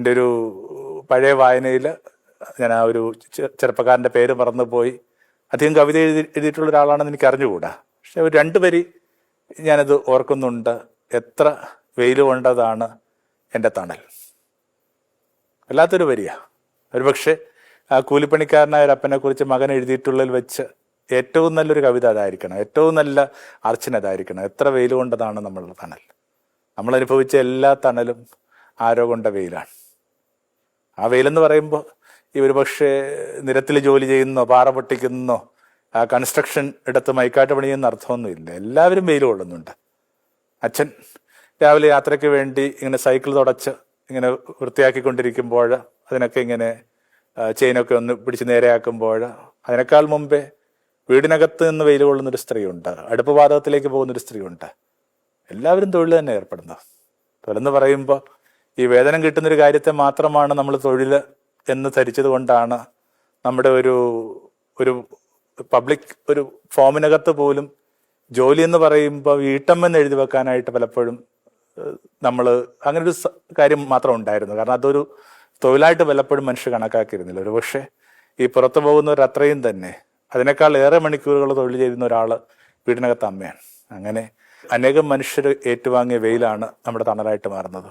എൻ്റെ ഒരു പഴയ വായനയിൽ ഞാൻ ആ ഒരു ചെറുപ്പക്കാരൻ്റെ പേര് മറന്നുപോയി. അധികം കവിത എഴുതിയിട്ടുള്ള ഒരാളാണെന്ന് എനിക്ക് അറിഞ്ഞുകൂടാ. പക്ഷെ ഒരു 2 വരി ഞാനത് ഓർക്കുന്നുണ്ട്. എത്ര വെയിൽ കൊണ്ടതാണ് എൻ്റെ തണൽ. വല്ലാത്തൊരു വരിയാണ്. ഒരുപക്ഷെ ആ കൂലിപ്പണിക്കാരനായ ഒരു അപ്പനെ കുറിച്ച് മകൻ എഴുതിയിട്ടുള്ളതിൽ വെച്ച് ഏറ്റവും നല്ലൊരു കവിത അതായിരിക്കണം, ഏറ്റവും നല്ല അർച്ചന അതായിരിക്കണം. എത്ര വെയിൽ കൊണ്ടതാണ് നമ്മളുടെ തണൽ. നമ്മൾ അനുഭവിച്ച എല്ലാ തണലും ആരോ കൊണ്ട വെയിലാണ്. ആ വെയിലെന്ന് പറയുമ്പോൾ ഈ ഒരുപക്ഷെ നിരത്തിൽ ജോലി ചെയ്യുന്നോ, പാറ പൊട്ടിക്കുന്നോ, കൺസ്ട്രക്ഷൻ ഇടത്ത് മൈക്കാട്ട് പണിയുന്ന അർത്ഥമൊന്നുമില്ല. എല്ലാവരും വെയിൽ കൊള്ളുന്നുണ്ട്. അച്ഛൻ രാവിലെ യാത്രയ്ക്ക് വേണ്ടി ഇങ്ങനെ സൈക്കിൾ തുടച്ച് ഇങ്ങനെ വൃത്തിയാക്കിക്കൊണ്ടിരിക്കുമ്പോൾ അതിനൊക്കെ ഇങ്ങനെ ചെയിനൊക്കെ ഒന്ന് പിടിച്ച് നേരെയാക്കുമ്പോൾ അതിനേക്കാൾ മുമ്പേ വീടിനകത്ത് നിന്ന് വെയിൽ കൊള്ളുന്നൊരു സ്ത്രീയുണ്ട്, അടുപ്പ് പാതകത്തിലേക്ക് പോകുന്നൊരു സ്ത്രീയുണ്ട്. എല്ലാവരും തൊഴിൽ തന്നെ ഏർപ്പെടുന്നത്. തൊഴിലെന്ന് പറയുമ്പോൾ ഈ വേതനം കിട്ടുന്നൊരു കാര്യത്തെ മാത്രമാണ് നമ്മൾ തൊഴിൽ എന്ന് ധരിച്ചത് കൊണ്ടാണ് നമ്മുടെ ഒരു പബ്ലിക് ഒരു ഫോമിനകത്ത് പോലും ജോലി എന്ന് പറയുമ്പോൾ വീട്ടമ്മെന്ന് എഴുതി വെക്കാനായിട്ട് പലപ്പോഴും നമ്മൾ അങ്ങനെ ഒരു കാര്യം മാത്രം ഉണ്ടായിരുന്നു. കാരണം അതൊരു തൊഴിലായിട്ട് പലപ്പോഴും മനുഷ്യർ കണക്കാക്കിയിരുന്നില്ല. ഒരു പക്ഷേ ഈ പുറത്തു പോകുന്നവർ അത്രയും തന്നെ അതിനേക്കാൾ ഏറെ മണിക്കൂറുകൾ തൊഴിൽ ചെയ്യുന്ന ഒരാൾ വീടിനകത്ത് അമ്മയാണ്. അങ്ങനെ അനേകം മനുഷ്യർ ഏറ്റുവാങ്ങിയ വെയിലാണ് നമ്മുടെ തണലായിട്ട് മാറുന്നത്.